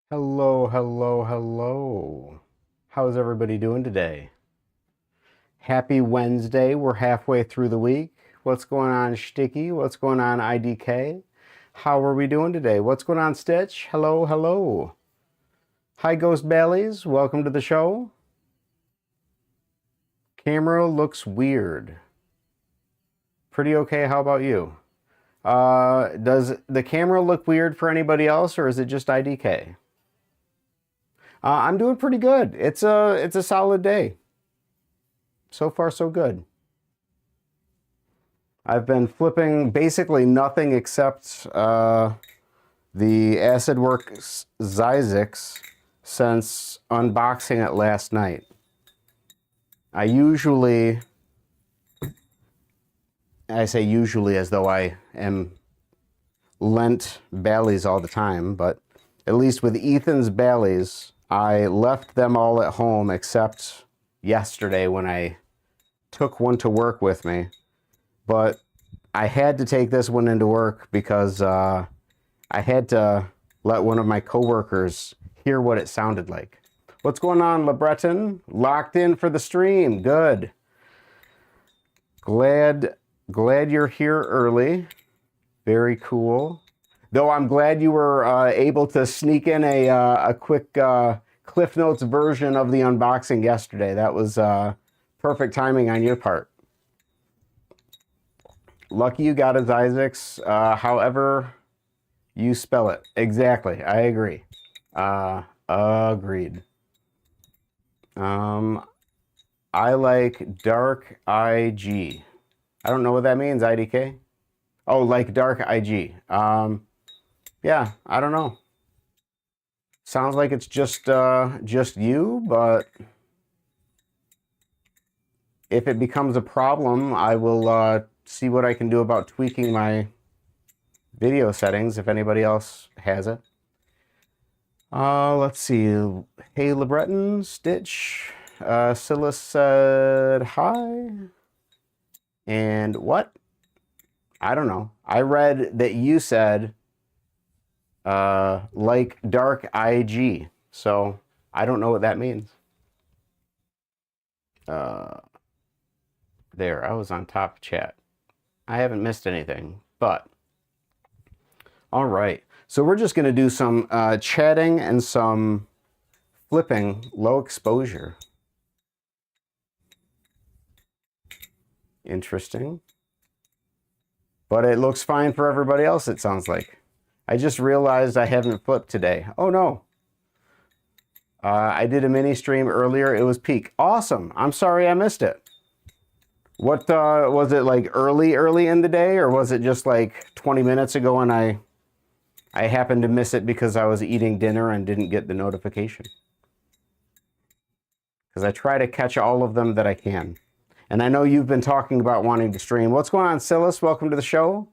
Hello, hello, hello. How's everybody doing today? Happy Wednesday. We're halfway through the week. What's going on, Sticky? What's going on, IDK? How are we doing today? What's going on, Stitch? Hello, hello. Hi, Ghost Bellies. Welcome to the show. Camera looks weird. Pretty okay. How about you? Does the camera look weird for anybody else, or is it just IDK? I'm doing pretty good. It's a solid day. So far, so good. I've been flipping basically nothing except the Acid Works Zyzix since unboxing it last night. I say usually as though I am lent Bali's all the time, but at least with Ethan's Bali's, I left them all at home except yesterday when I took one to work with me. But I had to take this one into work because I had to let one of my coworkers hear what it sounded like. What's going on, LeBreton? Locked in for the stream. Good. Glad you're here early. Very cool. Though I'm glad you were able to sneak in a quick Cliff Notes version of the unboxing yesterday. That was perfect timing on your part. Lucky you got a Zyzix, however you spell it. Exactly, I agree. Agreed. I like dark IG. I don't know what that means, IDK. Oh, like dark IG. Yeah, I don't know. Sounds like it's just you, but if it becomes a problem, I will see what I can do about tweaking my video settings if anybody else has it. Let's see. Hey, LeBreton, Stitch, Silas said hi. And what? I don't know. I read that you said like dark IG. So I don't know what that means. There, I was on top chat. I haven't missed anything, but all right. So we're just going to do some chatting and some flipping low exposure. Interesting. But it looks fine for everybody else, it sounds like. I just realized I haven't flipped today. Oh, no. I did a mini stream earlier. It was peak. Awesome. I'm sorry I missed it. What was it, like early in the day, or was it just like 20 minutes ago and I happened to miss it because I was eating dinner and didn't get the notification? Because I try to catch all of them that I can. And I know you've been talking about wanting to stream. What's going on, Silas? Welcome to the show.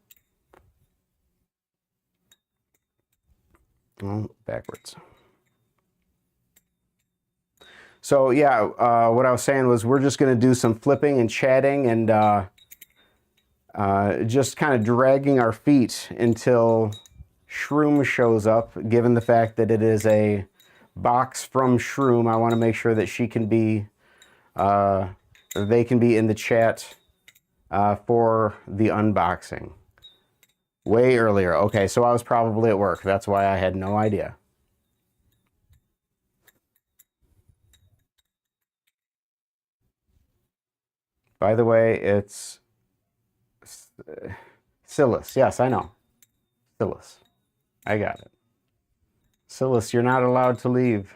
Oh, backwards. So yeah, what I was saying was we're just going to do some flipping and chatting and just kind of dragging our feet until Shroom shows up. Given the fact that it is a box from Shroom, I want to make sure that she can be, they can be in the chat for the unboxing. Way earlier. Okay, so I was probably at work. That's why I had no idea. By the way, it's Silas. Yes, I know. Silas. I got it. Silas, you're not allowed to leave.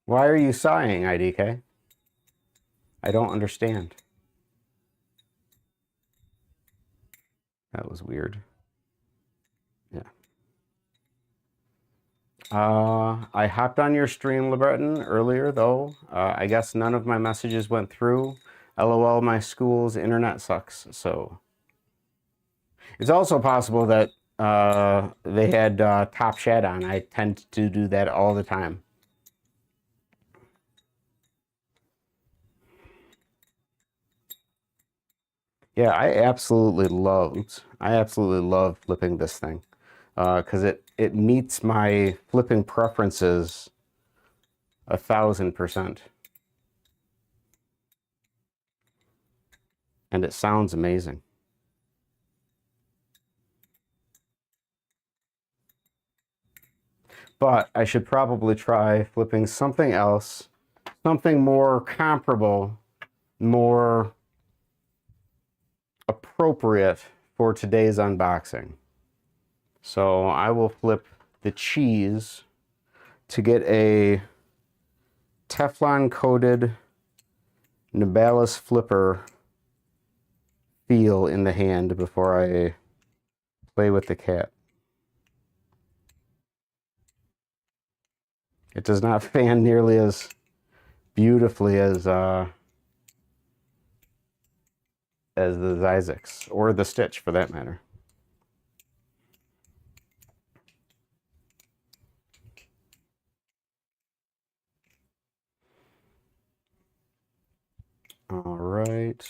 Why are you sighing, IDK? I don't understand. That was weird. Yeah. I hopped on your stream, LeBreton, earlier, though. I guess none of my messages went through. LOL, my school's internet sucks, so... It's also possible that they had top shed on. I tend to do that all the time. Yeah, I absolutely love flipping this thing because it meets my flipping preferences 1,000%, and it sounds amazing. But I should probably try flipping something else, something more comparable, more appropriate for today's unboxing. So I will flip the cheese to get a Teflon coated Nabalis flipper feel in the hand before I play with the cat. It does not fan nearly as beautifully as the Zizix, or the Stitch for that matter. All right.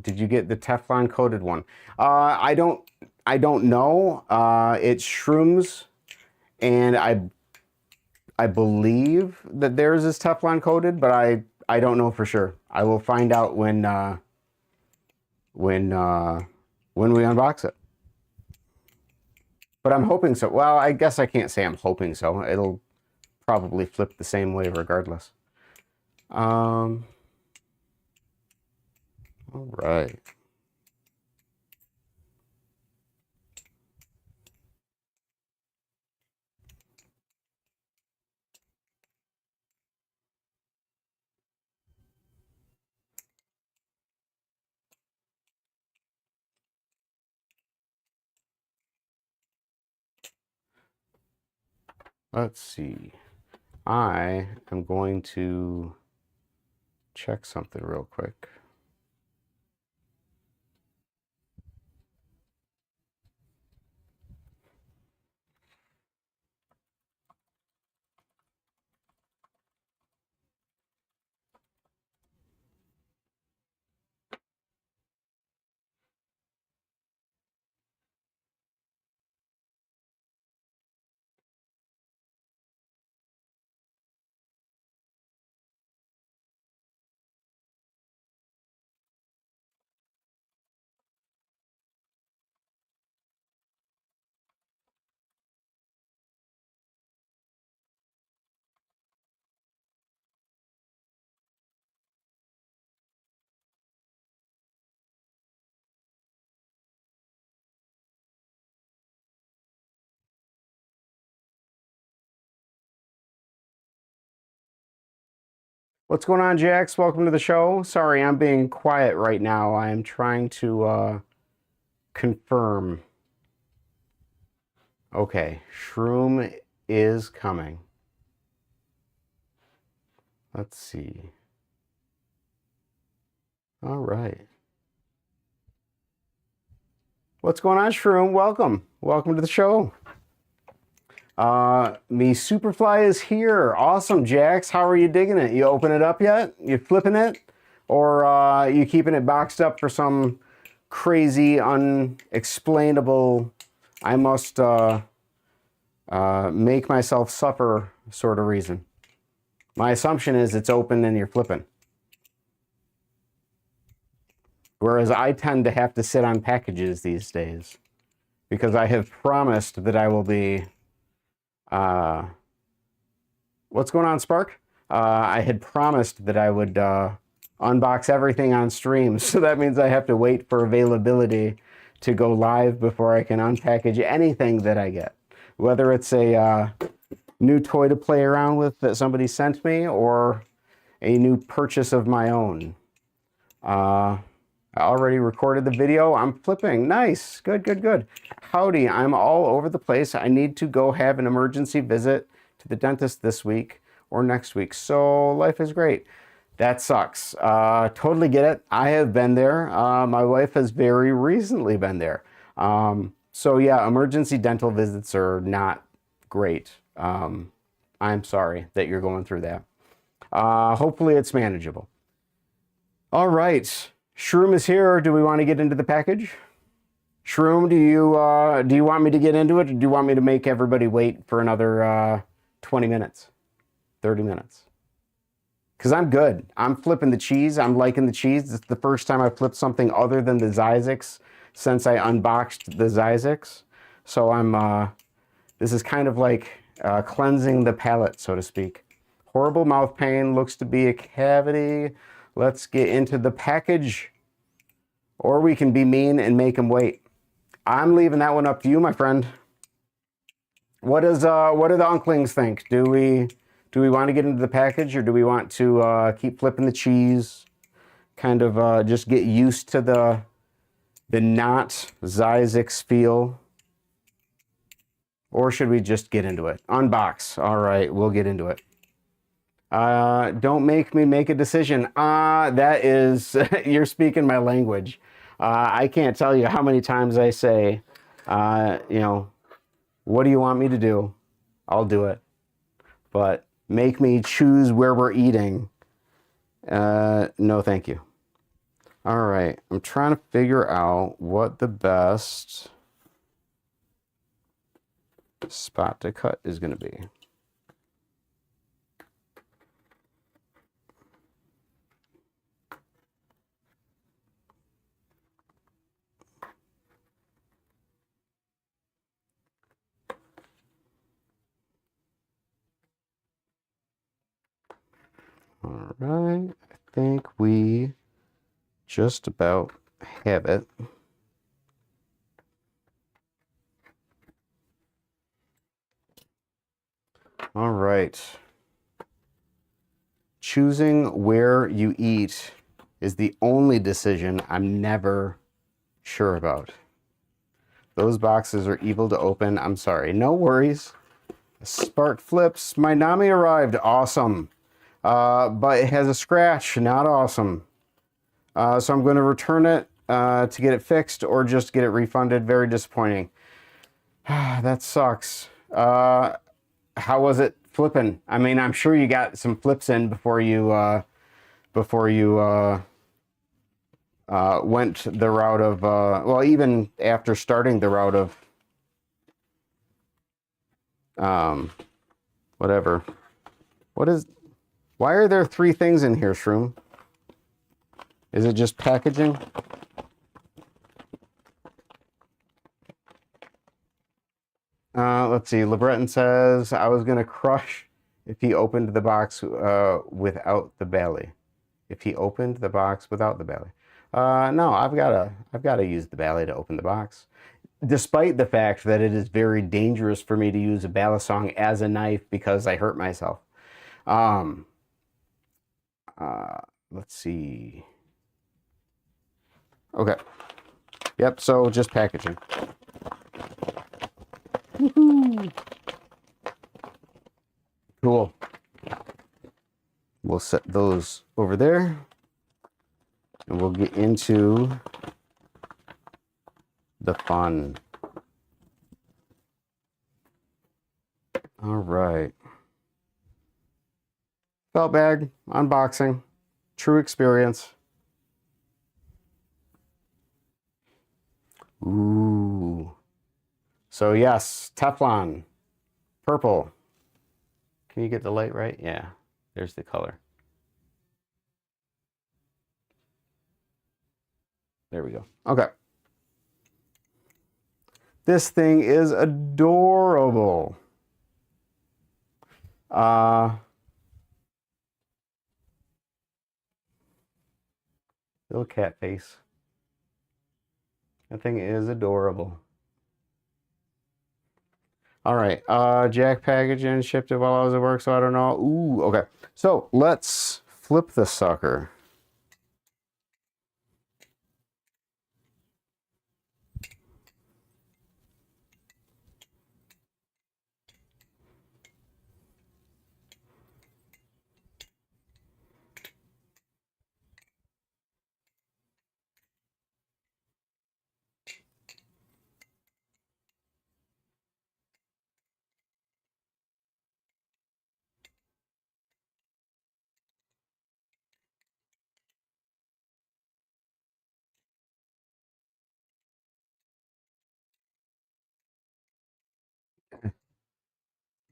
Did you get the Teflon coated one? I don't know. It's Shrooms, and I believe that theirs is Teflon coated, but I don't know for sure. I will find out when we unbox it. But I'm hoping so. Well, I guess I can't say I'm hoping so. It'll probably flip the same way regardless. All right. Let's see. I am going to check something real quick. What's going on, Jax? Welcome to the show. Sorry, I'm being quiet right now. I am trying to confirm. Okay, Shroom is coming. Let's see. All right. What's going on, Shroom? Welcome. Welcome to the show. Me Superfly is here. Awesome, Jax. How are you digging it? You open it up yet? You flipping it? Or you keeping it boxed up for some crazy, unexplainable, I must make myself suffer sort of reason? My assumption is it's open and you're flipping. Whereas I tend to have to sit on packages these days because I have promised that I will be... what's going on, Spark? I had promised that I would unbox everything on stream, so that means I have to wait for availability to go live before I can unpackage anything that I get. Whether it's a new toy to play around with that somebody sent me or a new purchase of my own. I already recorded the video. I'm flipping. Nice. Good, good, good. Howdy. I'm all over the place. I need to go have an emergency visit to the dentist this week or next week. So life is great. That sucks. Totally get it. I have been there. My wife has very recently been there. So yeah, emergency dental visits are not great. I'm sorry that you're going through that. Hopefully it's manageable. All right, Shroom is here. Do we want to get into the package? Shroom, do you want me to get into it, or do you want me to make everybody wait for another 20 minutes, 30 minutes? Because I'm good. I'm flipping the cheese. I'm liking the cheese. It's the first time I flipped something other than the Zyzix since I unboxed the Zyzix. So this is kind of like cleansing the palate, so to speak. Horrible mouth pain, looks to be a cavity. Let's get into the package. Or we can be mean and make them wait. I'm leaving that one up to you, my friend. What do the Unklings think? Do we want to get into the package, or do we want to keep flipping the cheese? Kind of just get used to the not Zyzix feel? Or should we just get into it? Unbox. All right, we'll get into it. Don't make me make a decision. That is, you're speaking my language. I can't tell you how many times I say, you know, what do you want me to do? I'll do it. But make me choose where we're eating. No, thank you. All right, I'm trying to figure out what the best spot to cut is going to be. All right, I think we just about have it. All right. Choosing where you eat is the only decision I'm never sure about. Those boxes are evil to open. I'm sorry. No worries. Spark flips. My Nami arrived. Awesome. But it has a scratch. Not awesome. So I'm going to return it to get it fixed, or just get it refunded. Very disappointing. That sucks. How was it flipping? I mean, I'm sure you got some flips in before you went the route of well, even after starting the route of whatever. Why are there 3 things in here, Shroom? Is it just packaging? Let's see. LeBreton says, I was going to crush if he opened the box without the belly. If he opened the box without the belly. No, I've got to use the belly to open the box. Despite the fact that it is very dangerous for me to use a balisong as a knife because I hurt myself. Let's see. Okay. Yep, so just packaging. Woohoo. Cool. We'll set those over there, and we'll get into the fun. All right. Felt bag, unboxing, true experience. Ooh. So yes, Teflon, purple. Can you get the light right? Yeah, there's the color. There we go. Okay. This thing is adorable. Little cat face. That thing is adorable. All right, Jack packaging, shipped it while I was at work, so I don't know. Ooh, okay. So let's flip the sucker.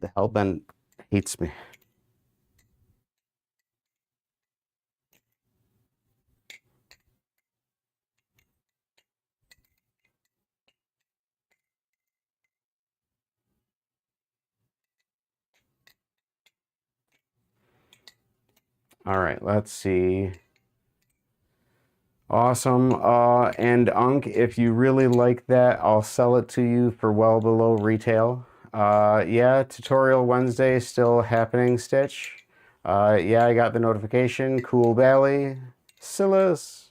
The hellbent hates me. All right, let's see. Awesome. And Unc, if you really like that, I'll sell it to you for well below retail. Yeah, Tutorial Wednesday still happening, Stitch. Yeah, I got the notification. Cool Valley. Silas.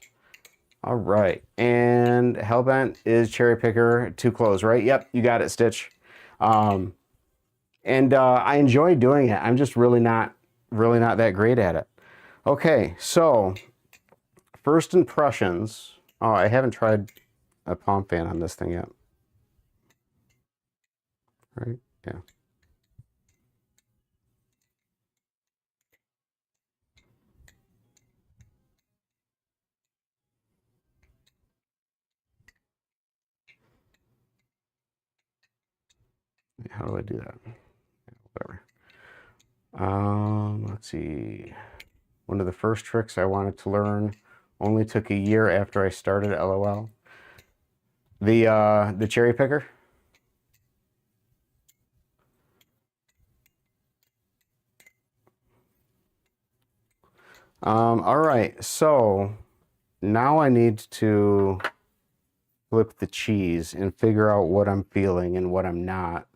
All right. And Hellbent is Cherry Picker to close, right? Yep, you got it, Stitch. And I enjoy doing it. I'm just really not that great at it. Okay, so first impressions. Oh, I haven't tried a palm fan on this thing yet. Right? Yeah. How do I do that? Whatever. Let's see. One of the first tricks I wanted to learn only took a year after I started. LOL. The cherry picker. All right. So now I need to flip the cheese and figure out what I'm feeling and what I'm not.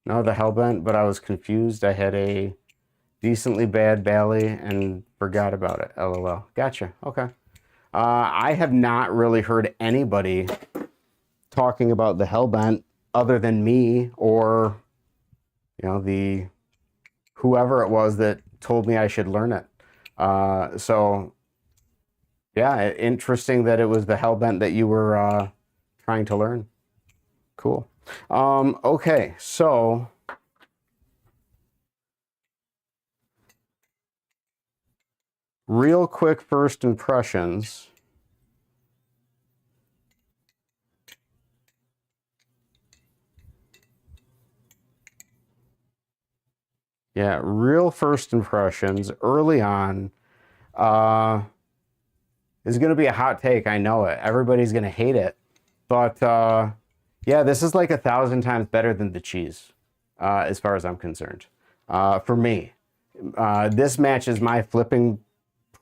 No, the Hellbent, but I was confused. I had a decently bad Bali and forgot about it. LOL. Gotcha. Okay. I have not really heard anybody talking about the Hellbent other than me or, you know, the whoever it was that told me I should learn it. So, yeah, interesting that it was the Hellbent that you were trying to learn. Cool. Okay, so real quick first impressions. Yeah, real first impressions early on. Is going to be a hot take. I know it. Everybody's going to hate it. But yeah, this is like 1,000 times better than the cheese, as far as I'm concerned. For me, this matches my flipping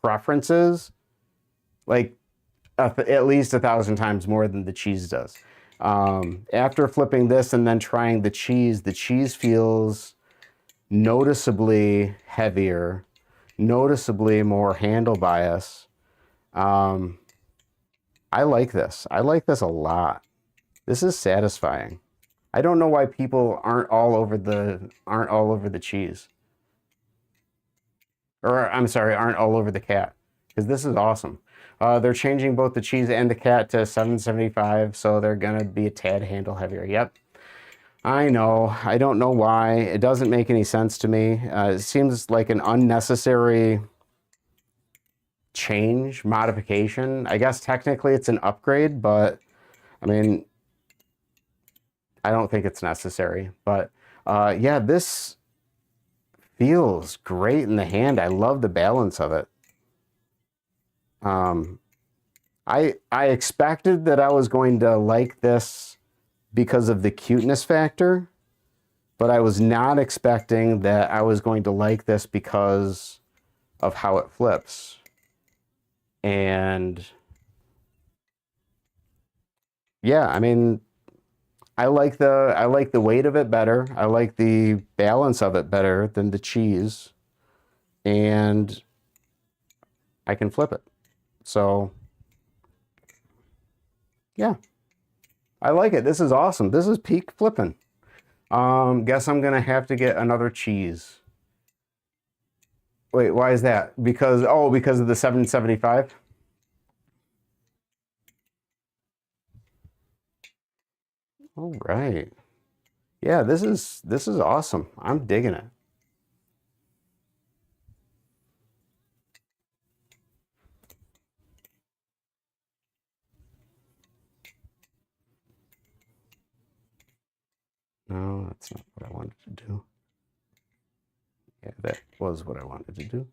preferences like at least 1,000 times more than the cheese does. After flipping this and then trying the cheese feels noticeably heavier, noticeably more handle bias. I like this. I like this a lot. This is satisfying. I don't know why people aren't all over the cheese. Or I'm sorry, aren't all over the cat. Because this is awesome. They're changing both the cheese and the cat to 775, so they're gonna be a tad handle heavier. Yep. I know. I don't know why. It doesn't make any sense to me. It seems like an unnecessary change, modification. I guess technically it's an upgrade, but I mean, I don't think it's necessary. But yeah, this feels great in the hand. I love the balance of it. I expected that I was going to like this because of the cuteness factor, but I was not expecting that I was going to like this because of how it flips. And yeah, I mean, I like the weight of it better. I like the balance of it better than the cheese, and I can flip it. So yeah, I like it. This is awesome. This is peak flipping. Guess I'm gonna have to get another cheese. Wait, why is that? Because because of the 775. All right. Yeah, this is awesome. I'm digging it. No, that's not what I wanted to do. Yeah, that was what I wanted to do.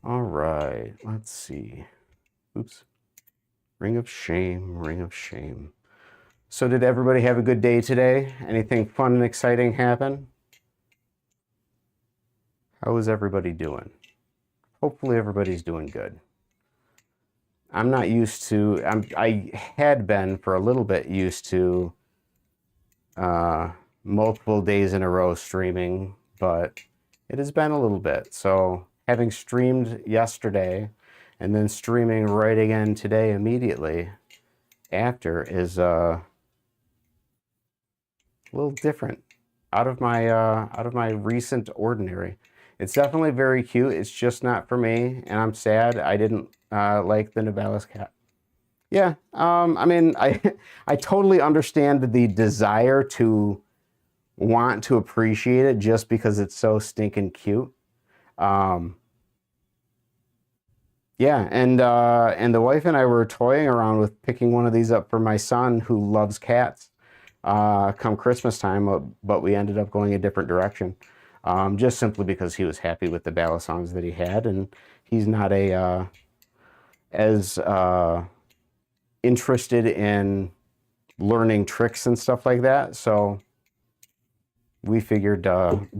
All right, let's see. Oops. Ring of shame, ring of shame. So did everybody have a good day today? Anything fun and exciting happen? How is everybody doing? Hopefully everybody's doing good. I'm not used to, I had been for a little bit used to multiple days in a row streaming, but it has been a little bit. So having streamed yesterday and then streaming right again today immediately after is a little different, out of my recent ordinary. It's definitely very cute. It's just not for me, and I'm sad I didn't like the Nabalis cat. Yeah, I mean, I totally understand the desire to want to appreciate it just because it's so stinking cute. Yeah, and the wife and I were toying around with picking one of these up for my son who loves cats come Christmas time, but we ended up going a different direction, just simply because he was happy with the ballad songs that he had, and he's not as interested in learning tricks and stuff like that. So we figured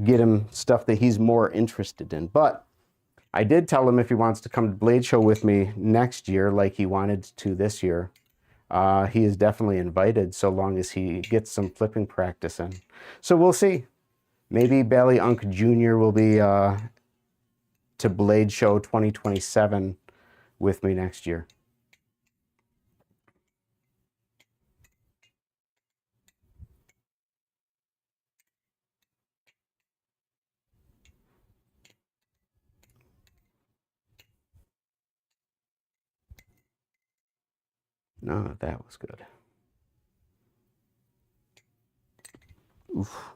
get him stuff that he's more interested in. But I did tell him if he wants to come to Blade Show with me next year, like he wanted to this year, he is definitely invited, so long as he gets some flipping practice in. So we'll see. Maybe Bali Unc Jr. will be to Blade Show 2027 with me next year. No, that was good. Oof.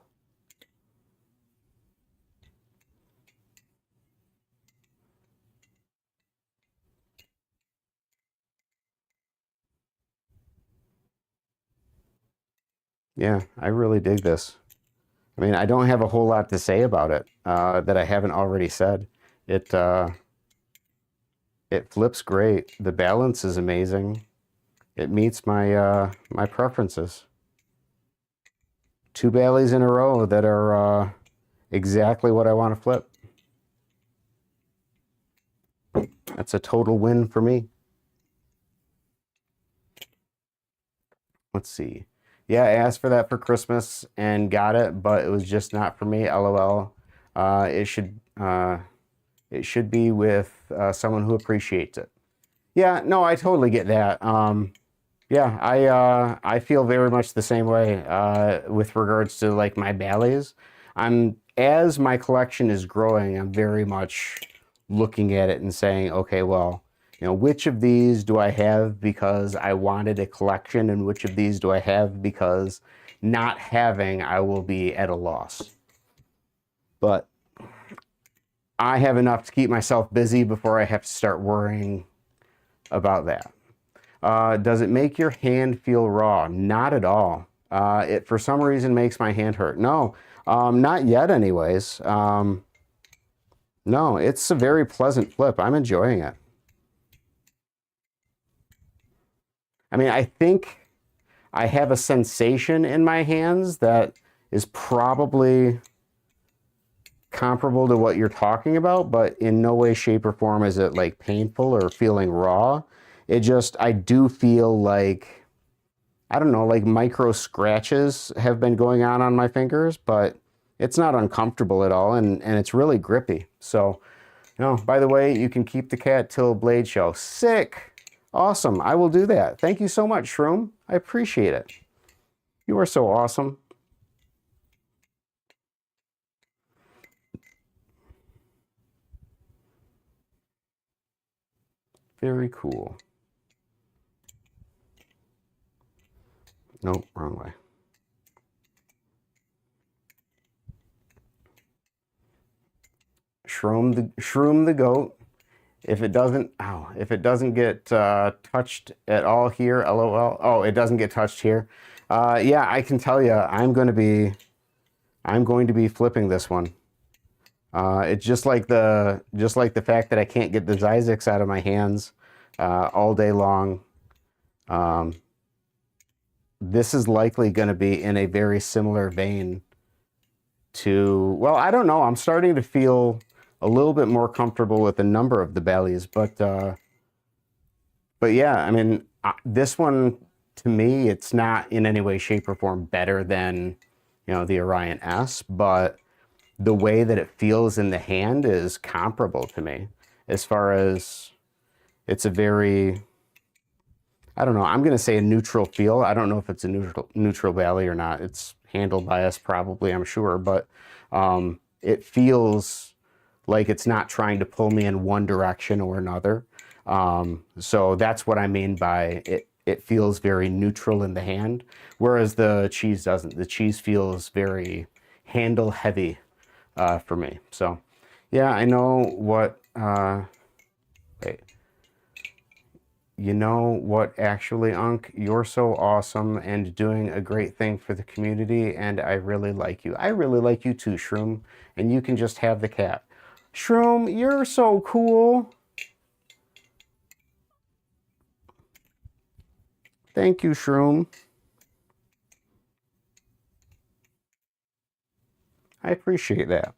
Yeah, I really dig this. I mean, I don't have a whole lot to say about it that I haven't already said. It flips great. The balance is amazing. It meets my my preferences. 2 Baileys in a row that are exactly what I want to flip. That's a total win for me. Let's see. Yeah, I asked for that for Christmas and got it, but it was just not for me. LOL. It should be with someone who appreciates it. Yeah, no, I totally get that. Yeah, I feel very much the same way with regards to like my ballets. As my collection is growing, I'm very much looking at it and saying, okay, well, you know, which of these do I have because I wanted a collection, and which of these do I have because not having, I will be at a loss. But I have enough to keep myself busy before I have to start worrying about that. Does it make your hand feel raw? Not at all. It for some reason makes my hand hurt. No, not yet anyways. No, it's a very pleasant flip. I'm enjoying it. I mean, I think I have a sensation in my hands that is probably comparable to what you're talking about, but in no way, shape, or form is it like painful or feeling raw. It just, I do feel like, I don't know, like micro scratches have been going on my fingers, but it's not uncomfortable at all, and it's really grippy. So, no, by the way, you can keep the cat till Blade Show. Sick! Awesome, I will do that. Thank you so much, Shroom. I appreciate it. You are so awesome. Very cool. Nope, wrong way. Shroom the goat If it doesn't, if it doesn't get touched at all here, LOL. Oh, it doesn't get touched here. Yeah, I can tell you, I'm going to be flipping this one. It's just like the fact that I can't get the Zyzix out of my hands all day long. This is likely going to be in a very similar vein to, well, I don't know. I'm starting to feel a little bit more comfortable with a number of the Balis, but yeah, I mean, this one, to me, it's not in any way, shape, or form better than, the Orion S, but the way that it feels in the hand is comparable to me. As far as it's a very, I don't know, I'm going to say a neutral feel. I don't know if it's a neutral Bali or not. It's handle bias probably, I'm sure, but it feels like it's not trying to pull me in one direction or another. So that's what I mean by it. It feels very neutral in the hand, whereas the cheese doesn't. The cheese feels very handle heavy for me. So yeah, I know what, wait, you know what, actually, Unc, you're so awesome and doing a great thing for the community, and I really like you. I really like you too, Shroom, and you can just have the cat. Shroom, you're so cool. Thank you, Shroom. I appreciate that.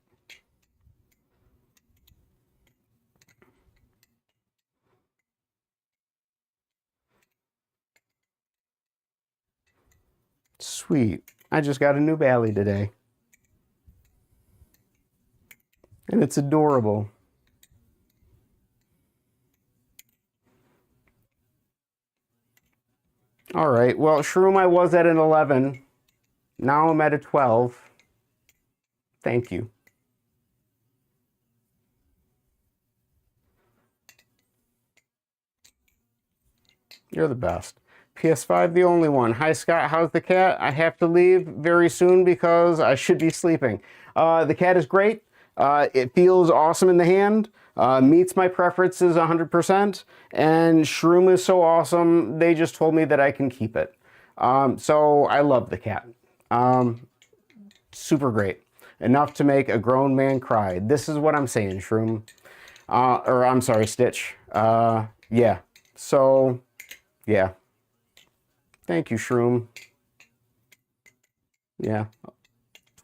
Sweet. I just got a new Bali today. And it's adorable. All right. Well, Shroom, I was at an 11. Now I'm at a 12. Thank you. You're the best. PS5, the only one. Hi, Scott. How's the cat? I have to leave very soon because I should be sleeping. The cat is great. It feels awesome in the hand. Meets my preferences 100%. And Shroom is so awesome, they just told me that I can keep it. So I love the cat. Super great. Enough to make a grown man cry. This is what I'm saying, Shroom. Or I'm sorry, Stitch. Yeah. So, yeah. Thank you, Shroom. Yeah.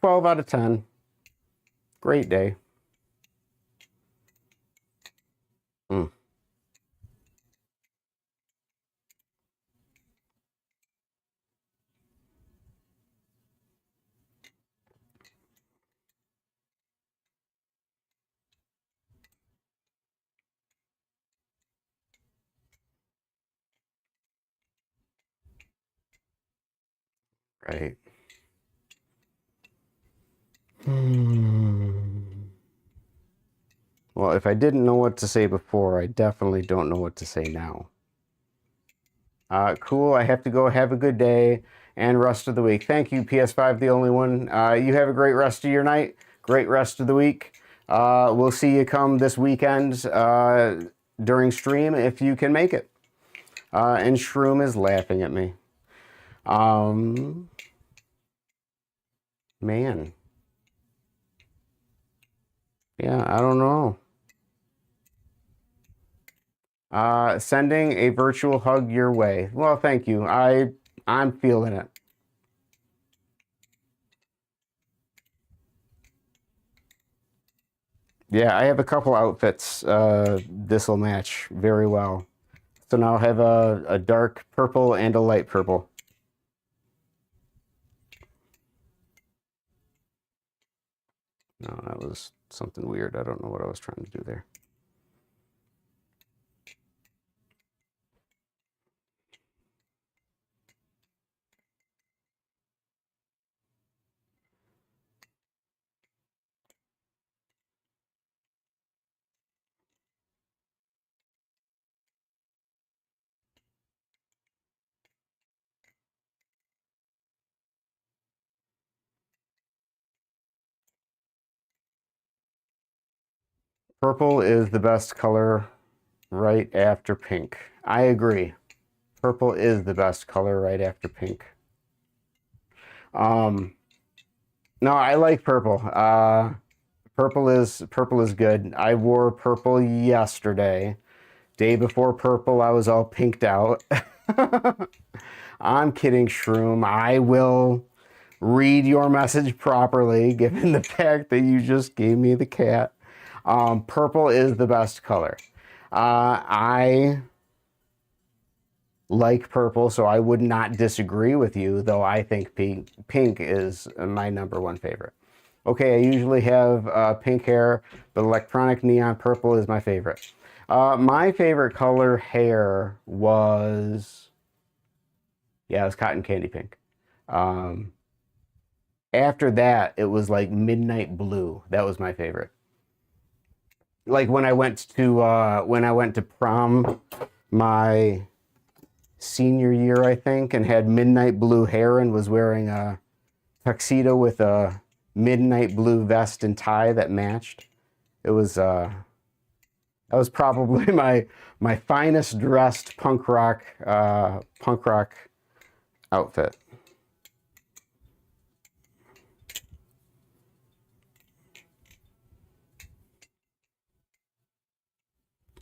12 out of 10. Great day. Mm, right. Well, if I didn't know what to say before, I definitely don't know what to say now. Cool. I have to go. Have a good day and rest of the week. Thank you, PS5, the only one. You have a great rest of your night. Great rest of the week. We'll see you come this weekend during stream if you can make it. And Shroom is laughing at me. Man. Yeah, I don't know. Sending a virtual hug your way. Well, thank you. I'm feeling it. Yeah, I have a couple outfits. This'll match very well. So now I have a dark purple and a light purple. No, that was something weird. I don't know what I was trying to do there. Purple is the best color right after pink. I agree. Purple is the best color right after pink. No, I like purple. Purple is good. I wore purple yesterday. Day before purple, I was all pinked out. I'm kidding, Shroom. I will read your message properly, given the fact that you just gave me the cat. Purple is the best color. I like purple, so I would not disagree with you, though I think pink is my #1 favorite. Okay, I usually have pink hair, but electronic neon purple is my favorite. My favorite color hair was, yeah, it was cotton candy pink. After that, it was like midnight blue. That was my favorite. Like when I went to prom my senior year, I think, and had midnight blue hair and was wearing a tuxedo with a midnight blue vest and tie that matched. It was that was probably my finest dressed punk rock outfit.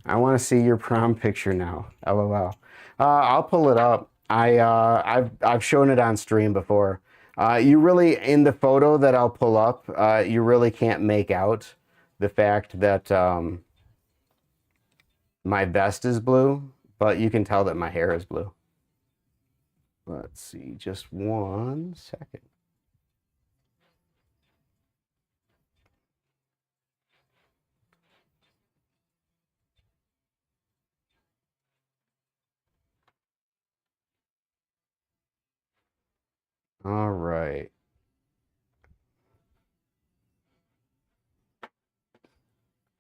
I want to see your prom picture now. LOL. I'll pull it up. I've shown it on stream before. You really, in the photo that I'll pull up, you really can't make out the fact that my vest is blue, but you can tell that my hair is blue. Let's see, just 1 second. All right.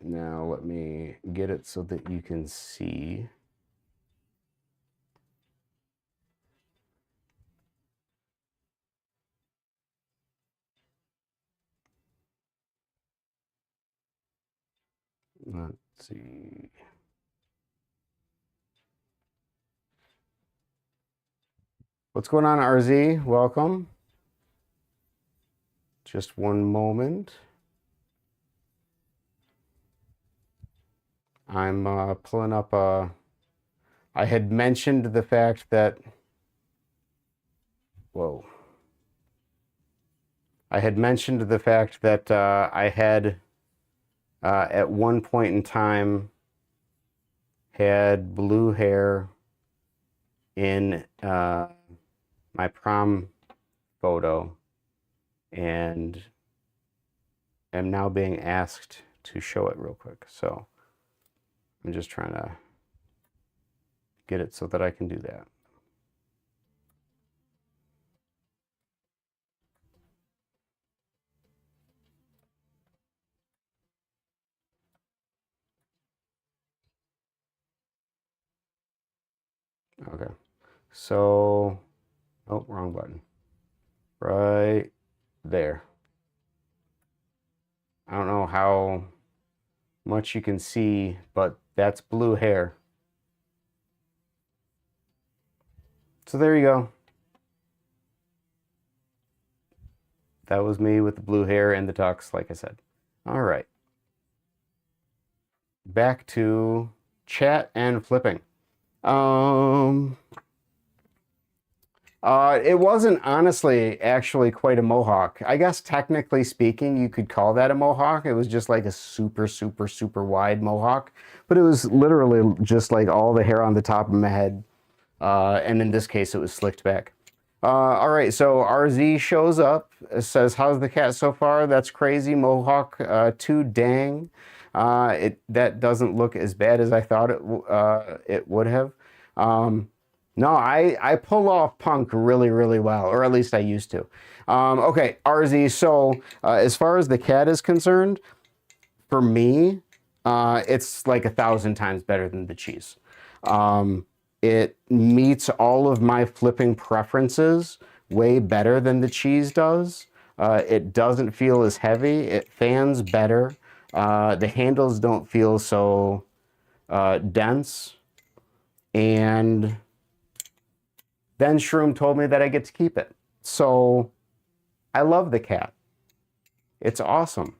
Now let me get it so that you can see. Let's see. What's going on, RZ? Welcome. Just one moment. I'm pulling up I had mentioned the fact that, whoa. I had mentioned the fact that I had, at one point in time, had blue hair in my prom photo, and am now being asked to show it real quick. So I'm just trying to get it so that I can do that. Okay, so, oh, wrong button. Right there. I don't know how much you can see, but that's blue hair. So there you go. That was me with the blue hair and the tux, like I said. All right. Back to chat and flipping. It wasn't honestly actually quite a mohawk. I guess technically speaking, you could call that a mohawk. It was just like a super, super, super wide mohawk, but it was literally just like all the hair on the top of my head. And in this case, it was slicked back. All right, so RZ shows up, says, "How's the cat so far? That's crazy. Mohawk, too dang. That doesn't look as bad as I thought it would have." No, I pull off punk really, really well, or at least I used to. Okay, RZ, so as far as the cat is concerned, for me, it's like 1,000 times better than the cheese. It meets all of my flipping preferences way better than the cheese does. It doesn't feel as heavy. It fans better. The handles don't feel so dense, and then Shroom told me that I get to keep it. So I love the cat. It's awesome.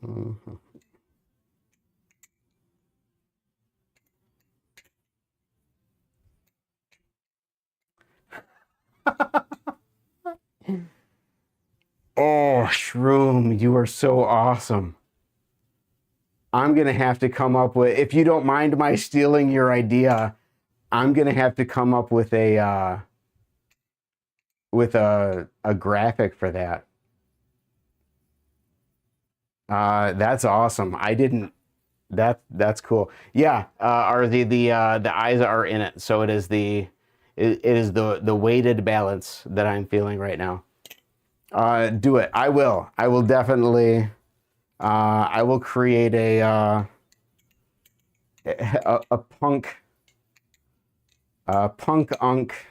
Mm-hmm. Oh, Shroom, you are so awesome. I'm going to have to come up with, if you don't mind my stealing your idea, I'm going to have to come up with a graphic for that. That's awesome. I didn't, that's cool. Yeah, are the eyes are in it. So it is it is the weighted balance that I'm feeling right now. Do it. I will. I will definitely. I will create a punk unk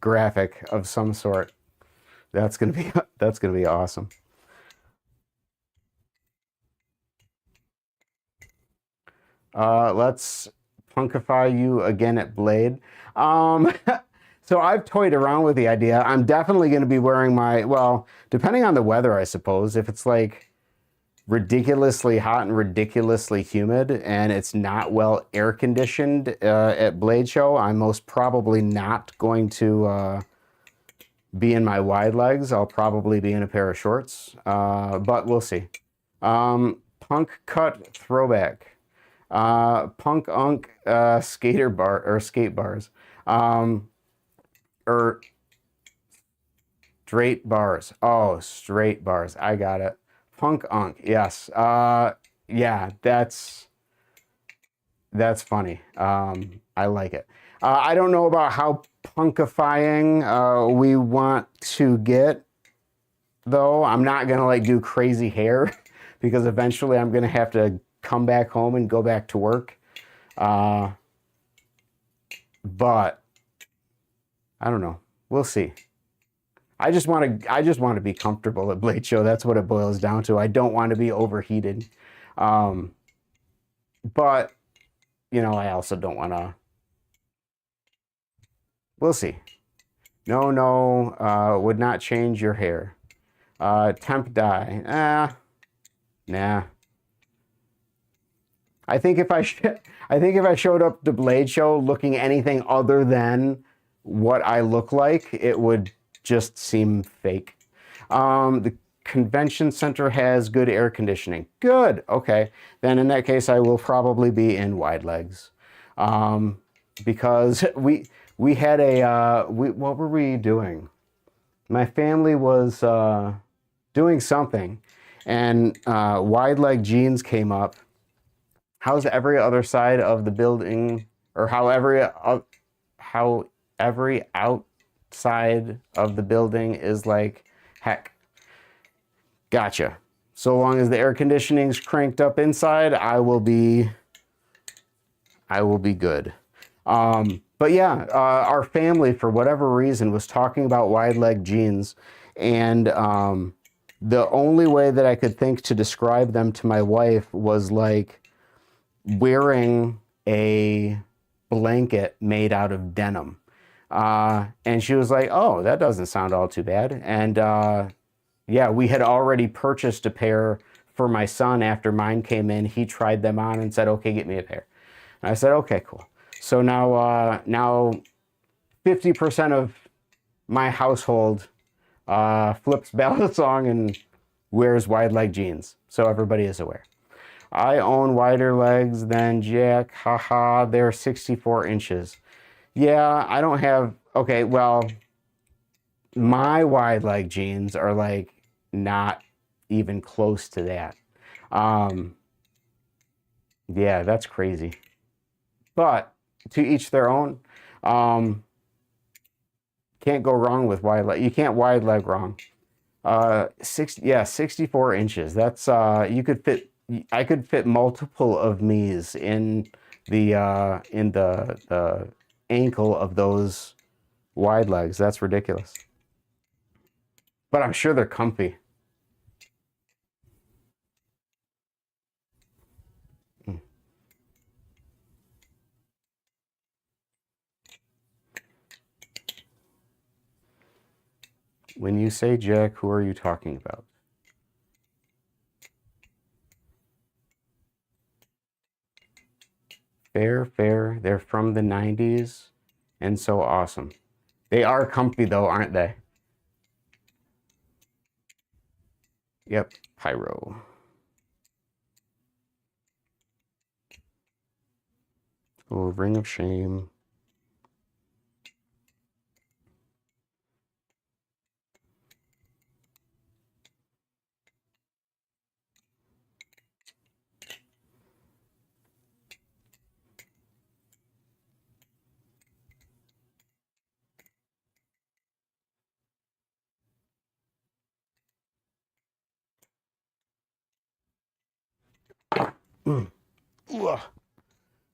graphic of some sort. That's gonna be awesome. Let's punkify you again at Blade. So I've toyed around with the idea. I'm definitely going to be wearing well, depending on the weather, I suppose. If it's like ridiculously hot and ridiculously humid and it's not well air conditioned at Blade Show, I'm most probably not going to be in my wide legs. I'll probably be in a pair of shorts, but we'll see. Punk cut throwback. Punk unk skater bar or skate bars. Or straight bars. Oh, straight bars. I got it. Punk unk. Yes. Yeah, that's funny. I like it. I don't know about how punkifying we want to get, though. I'm not gonna like do crazy hair because eventually I'm gonna have to come back home and go back to work. But I don't know. We'll see. I just want to be comfortable at Blade Show. That's what it boils down to. I don't want to be overheated. But you know, I also don't want to. We'll see. No, would not change your hair. Temp dye. Nah. I think if I showed up to Blade Show looking anything other than what I look like, it would just seem fake. The convention center has good air conditioning. Good. Okay. Then in that case, I will probably be in wide legs, because we had what were we doing? My family was doing something, and wide leg jeans came up. How's every other side of the building, or how every outside of the building is like heck. Gotcha. So long as the air conditioning's cranked up inside, I will be good. But yeah, our family, for whatever reason, was talking about wide leg jeans, and the only way that I could think to describe them to my wife was like wearing a blanket made out of denim. And she was like, oh, that doesn't sound all too bad. And yeah, we had already purchased a pair for my son after mine came in. He tried them on and said, okay, get me a pair. And I said, okay, cool. So now 50% of my household flips ballad song and wears wide leg jeans. So everybody is aware. I own wider legs than Jack. Haha, they're 64 inches. Yeah, I don't have, okay, well, my wide leg jeans are like not even close to that. Yeah, that's crazy. But to each their own. Can't go wrong with wide leg. You can't wide leg wrong. 64 inches. That's you could fit. I could fit multiple of me's in the ankle of those wide legs. That's ridiculous. but I'm sure they're comfy. When you say Jack, who are you talking about? Fair, fair. They're from the 90s and so awesome. They are comfy though, aren't they? Yep, Pyro. Oh, Ring of Shame.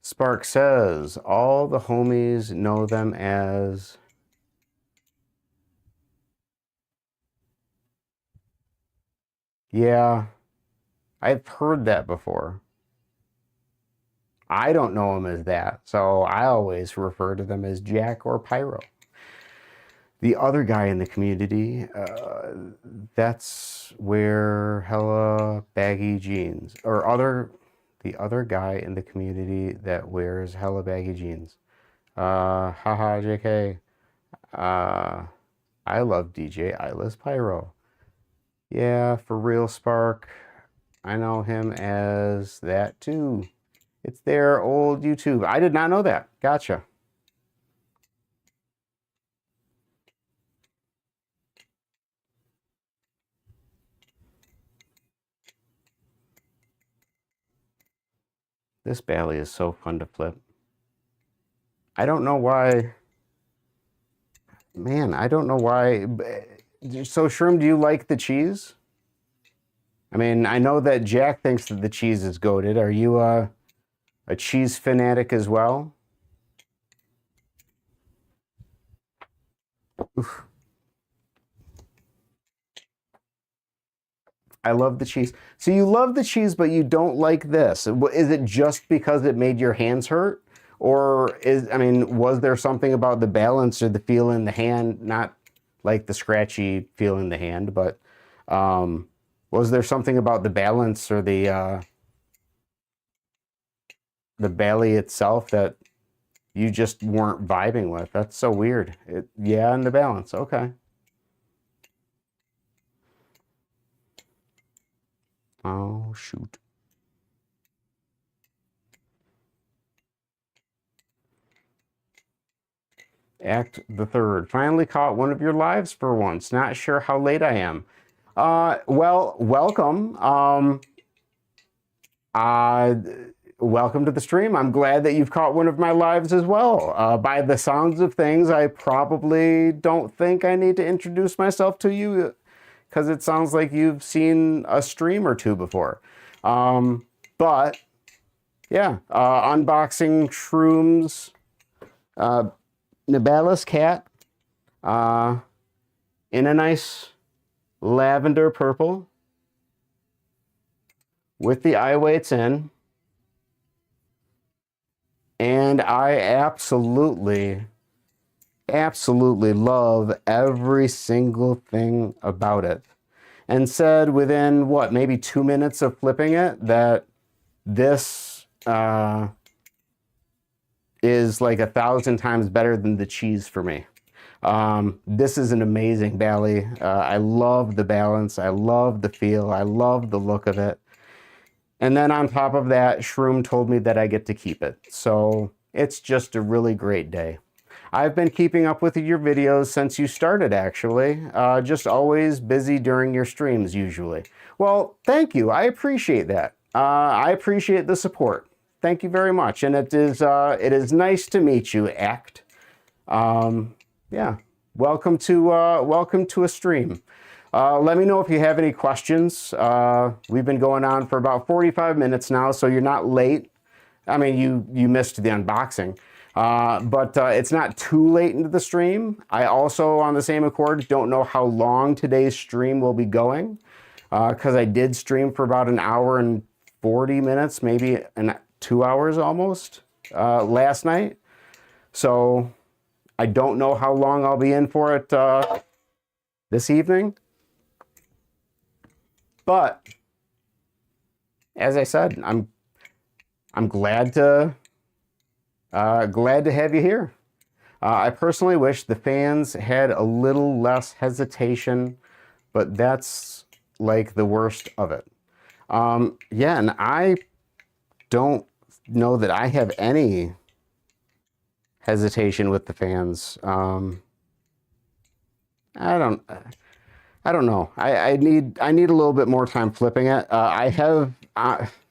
Spark says, all the homies know them as... Yeah, I've heard that before. I don't know them as that, so I always refer to them as Jack or Pyro. The other guy in the community, that's where hella baggy jeans, or the other guy in the community that wears hella baggy jeans. Haha, JK. I love DJ Eyeless Pyro. Yeah, for real, Spark. I know him as that too. It's their old YouTube. I did not know that. Gotcha. This Bali is so fun to flip. I don't know why. Man, I don't know why. So, Shroom, do you like the cheese? I mean, I know that Jack thinks that the cheese is goated. Are you a cheese fanatic as well? Oof. I love the cheese. So you love the cheese, but you don't like this. Is it just because it made your hands hurt? Or was there something about the balance or the feel in the hand, not like the scratchy feel in the hand, but was there something about the balance or the Bali itself that you just weren't vibing with? That's so weird. Yeah, and the balance. Okay. Oh, shoot. Act the third. Finally caught one of your lives for once. Not sure how late I am. Well, welcome. Welcome to the stream. I'm glad that you've caught one of my lives as well. By the sounds of things, I probably don't think I need to introduce myself to you because it sounds like you've seen a stream or two before. But yeah, unboxing shrooms, Nabalis cat, in a nice lavender purple with the eye weights in. And I absolutely love every single thing about it. And said within, what, maybe 2 minutes of flipping it, that this is like 1,000 times better than the cheese for me. This is an amazing Bali. I love the balance. I love the feel. I love the look of it. And then on top of that, Shroom told me that I get to keep it. So it's just a really great day. I've been keeping up with your videos since you started, actually. Just always busy during your streams, usually. Well, thank you. I appreciate that. I appreciate the support. Thank you very much. And it is nice to meet you, Act. Yeah, welcome to a stream. Let me know if you have any questions. We've been going on for about 45 minutes now, so you're not late. I mean, you missed the unboxing. But it's not too late into the stream. I also, on the same accord, don't know how long today's stream will be going, because I did stream for about an hour and 40 minutes, maybe 2 hours almost, last night. So I don't know how long I'll be in for it this evening. But as I said, I'm glad to have you here. I personally wish the fans had a little less hesitation, but that's like the worst of it. Yeah, and I don't know that I have any hesitation with the fans. I don't know. I need a little bit more time flipping it. I have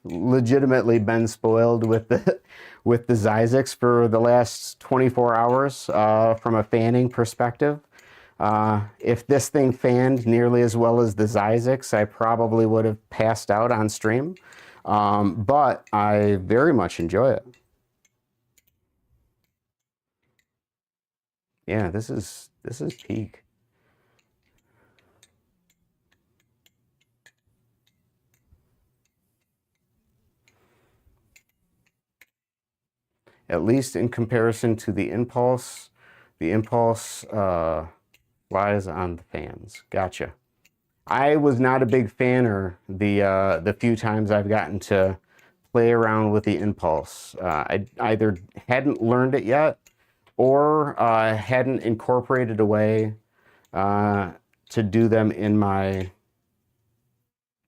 legitimately been spoiled with the Zyzix for the last 24 hours from a fanning perspective. If this thing fanned nearly as well as the Zyzix, I probably would have passed out on stream. But I very much enjoy it. Yeah, this is peak. At least in comparison to the impulse lies on the fans. Gotcha. I was not a big fanner the few times I've gotten to play around with the impulse. I either hadn't learned it yet, or hadn't incorporated a way to do them in my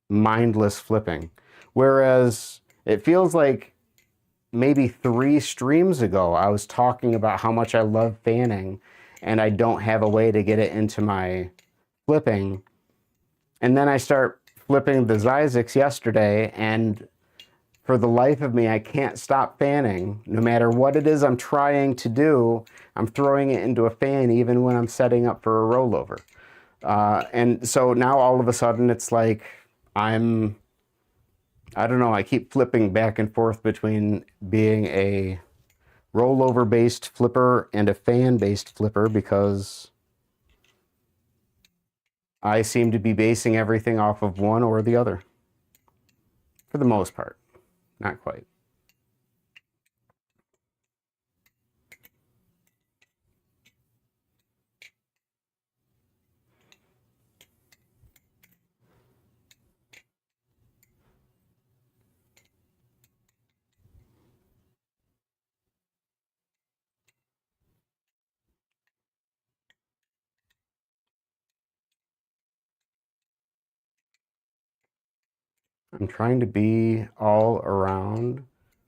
mindless flipping. Whereas it feels like maybe 3 streams ago, I was talking about how much I love fanning, and I don't have a way to get it into my flipping. And then I start flipping the Zyzix yesterday, and for the life of me, I can't stop fanning. No matter what it is I'm trying to do, I'm throwing it into a fan even when I'm setting up for a rollover. And so now all of a sudden it's like I don't know, I keep flipping back and forth between being a rollover-based flipper and a fan-based flipper, because I seem to be basing everything off of one or the other. For the most part. Not quite. I'm trying to be all around,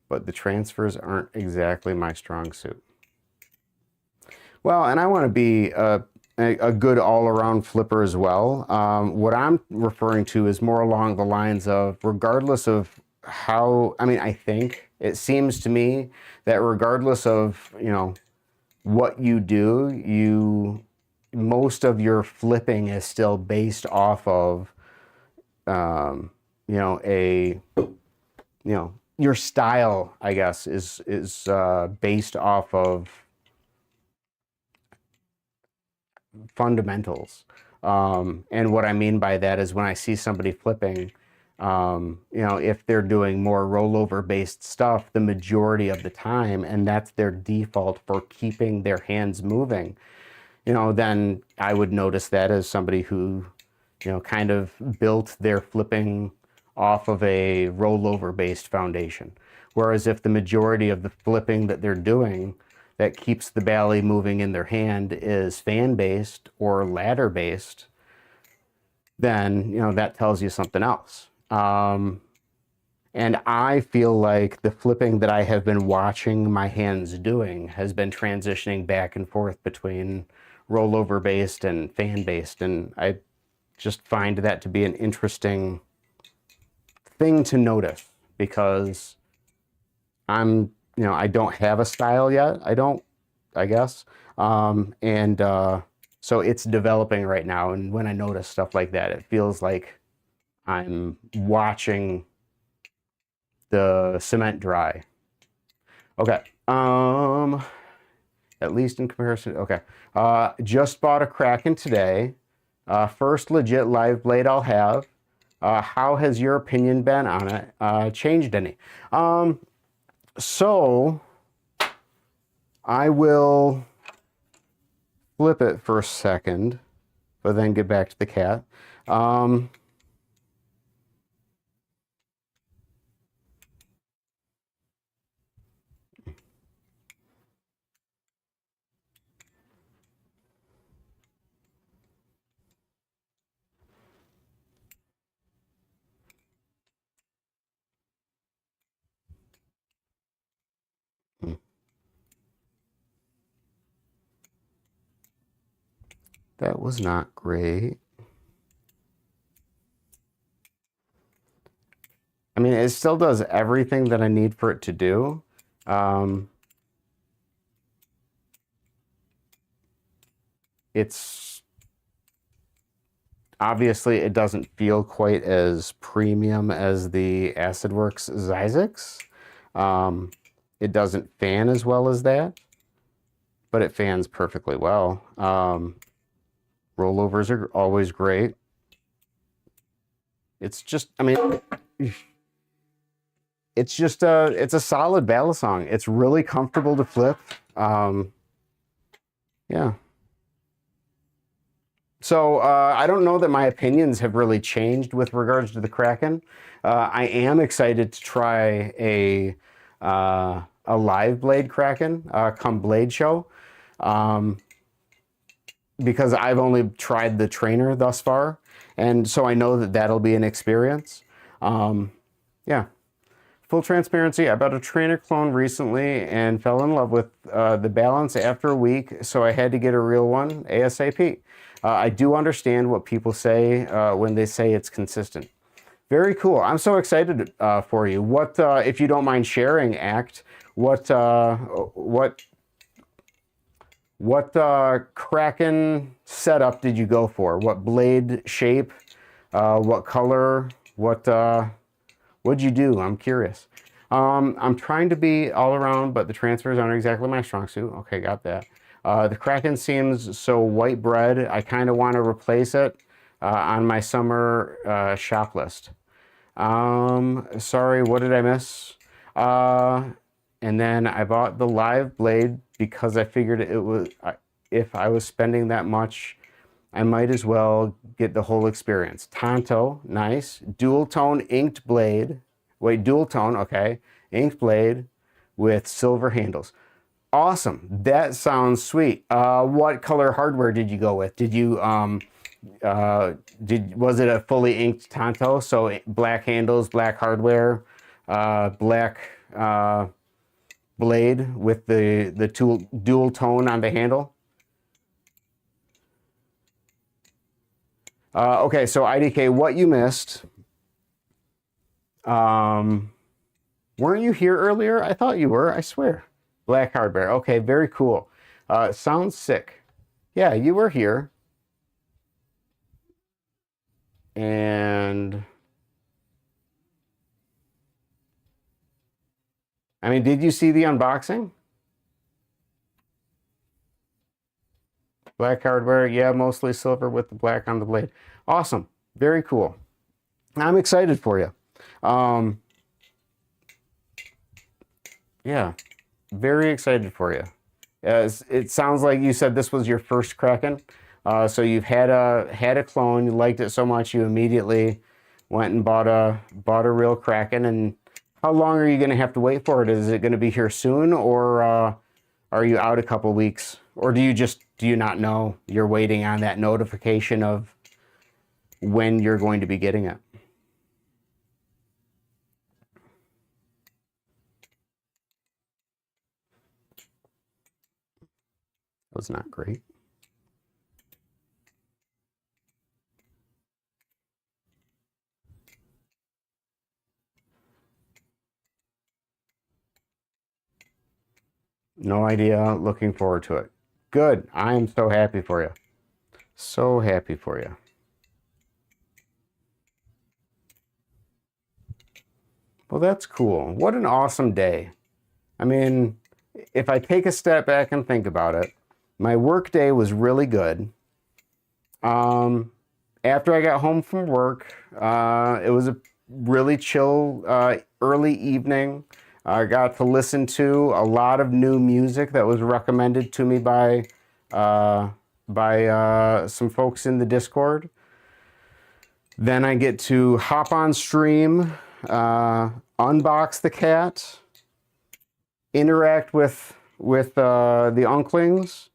but the transfers aren't exactly my strong suit. Well, and I want to be a good all-around flipper as well. What I'm referring to is more along the lines of, regardless of how, I mean, I think it seems to me that regardless of, you know, what you do, most of your flipping is still based off of, you know, your style, I guess, is based off of fundamentals. And what I mean by that is, when I see somebody flipping, you know, if they're doing more rollover based stuff the majority of the time, and that's their default for keeping their hands moving, you know, then I would notice that as somebody who, you know, kind of built their flipping off of a rollover based foundation. Whereas if the majority of the flipping that they're doing that keeps the Bali moving in their hand is fan based or ladder based, then, you know, that tells you something else. And I feel like the flipping that I have been watching my hands doing has been transitioning back and forth between rollover based and fan based, and I just find that to be an interesting thing to notice, because I'm, you know, I don't have a style yet. I guess. So it's developing right now. And when I notice stuff like that, it feels like I'm watching the cement dry. Okay. At least in comparison. Okay. Just bought a Kraken today. First legit live blade I'll have. How has your opinion been on it? Changed any? So I will flip it for a second, but then get back to the cat. That was not great. I mean, it still does everything that I need for it to do. It's obviously it doesn't feel quite as premium as the AcidWorks Zysix. It doesn't fan as well as that, but it fans perfectly well. Rollovers are always great. It's just, I mean, it's just it's a solid battle song. It's really comfortable to flip. Yeah. So I don't know that my opinions have really changed with regards to the Kraken. I am excited to try a live blade Kraken come Blade Show, because I've only tried the trainer thus far, and so I know that that'll be an experience. Yeah. Full transparency, I bought a trainer clone recently and fell in love with the balance after a week, so I had to get a real one ASAP. I do understand what people say when they say it's consistent. Very cool. I'm so excited for you. What, if you don't mind sharing, Act, what Kraken setup did you go for? What blade shape? What color? What'd you do? I'm curious. I'm trying to be all around, but the transfers aren't exactly my strong suit. Okay, got that. The Kraken seems so white bread. I kind of want to replace it on my summer shop list. Sorry, what did I miss? And then I bought the live blade because I figured it was, if I was spending that much, I might as well get the whole experience. Tonto, nice. Dual tone inked blade. Wait, dual tone, okay. Inked blade with silver handles. Awesome. That sounds sweet. What color hardware did you go with? Did you was it a fully inked Tonto? So black handles, black hardware, black blade with the dual tone on the handle? Okay, so IDK, what you missed, weren't you here earlier? I thought you were, I swear. Black hardware, okay, very cool. Sounds sick. Yeah, you were here. And I mean, did you see the unboxing? Black hardware, yeah, mostly silver with the black on the blade. Awesome, very cool. I'm excited for you. Yeah, very excited for you. It sounds like you said this was your first Kraken. So you've had a clone, you liked it so much you immediately went and bought a real Kraken. And how long are you going to have to wait for it? Is it going to be here soon, or are you out a couple weeks? Or do you not know? You're waiting on that notification of when you're going to be getting it. That was not great. No idea. Looking forward to it. Good. I am so happy for you. So happy for you. Well, that's cool. What an awesome day. I mean, if I take a step back and think about it, my work day was really good. After I got home from work, it was a really chill early evening. I got to listen to a lot of new music that was recommended to me by some folks in the Discord. Then I get to hop on stream, unbox the cat, interact with the Unklings.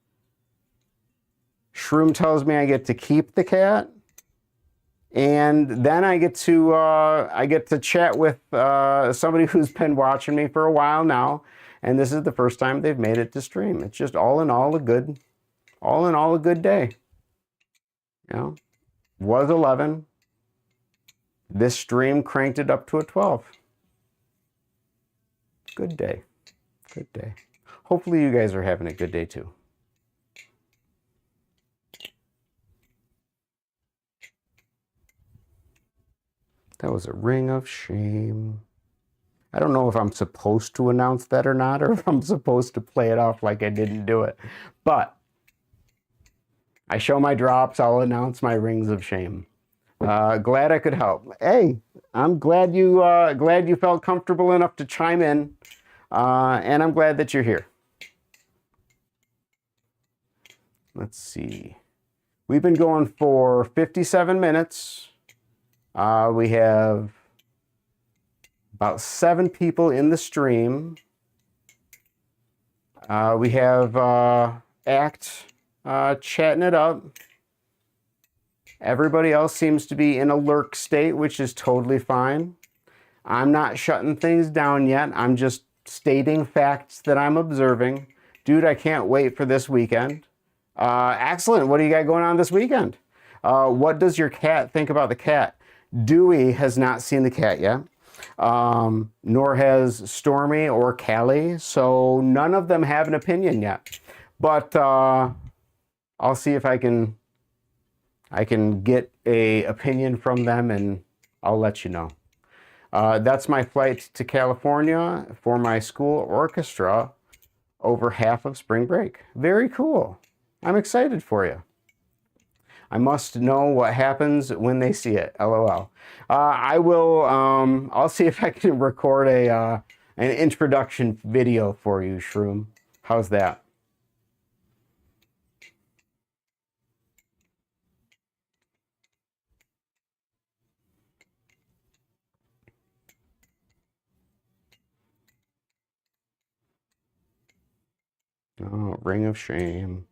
Shroom tells me I get to keep the cat, and then I get to chat with somebody who's been watching me for a while now, and this is the first time they've made it to stream. It's just all in all a good day. You know, was 11. This stream cranked it up to a 12. Good day. Good day. Hopefully you guys are having a good day too. That was a ring of shame. I don't know if I'm supposed to announce that or not, or if I'm supposed to play it off like I didn't do it. But I show my drops, I'll announce my rings of shame. Glad I could help. Hey, I'm glad you felt comfortable enough to chime in, and I'm glad that you're here. Let's see. We've been going for 57 minutes. We have about 7 people in the stream. We have Act chatting it up. Everybody else seems to be in a lurk state, which is totally fine. I'm not shutting things down yet. I'm just stating facts that I'm observing. Dude, I can't wait for this weekend. Excellent. What do you got going on this weekend? What does your cat think about the cat? Dewey has not seen the cat yet, nor has Stormy or Callie, so none of them have an opinion yet. But I'll see if I can get a opinion from them, and I'll let you know. That's my flight to California for my school orchestra over half of spring break. Very cool. I'm excited for you. I must know what happens when they see it. LOL. I will. I'll see if I can record an introduction video for you, Shroom. How's that? Oh, ring of shame.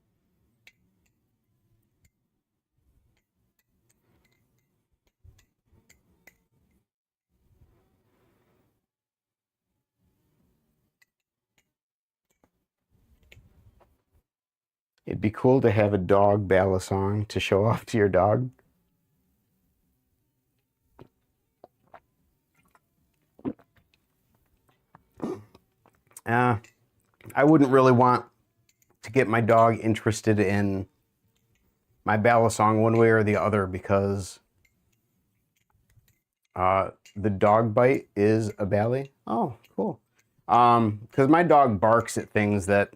It'd be cool to have a dog ballad song to show off to your dog. I wouldn't really want to get my dog interested in my ballad song one way or the other, because the dog bite is a bally. Oh, cool. Because my dog barks at things that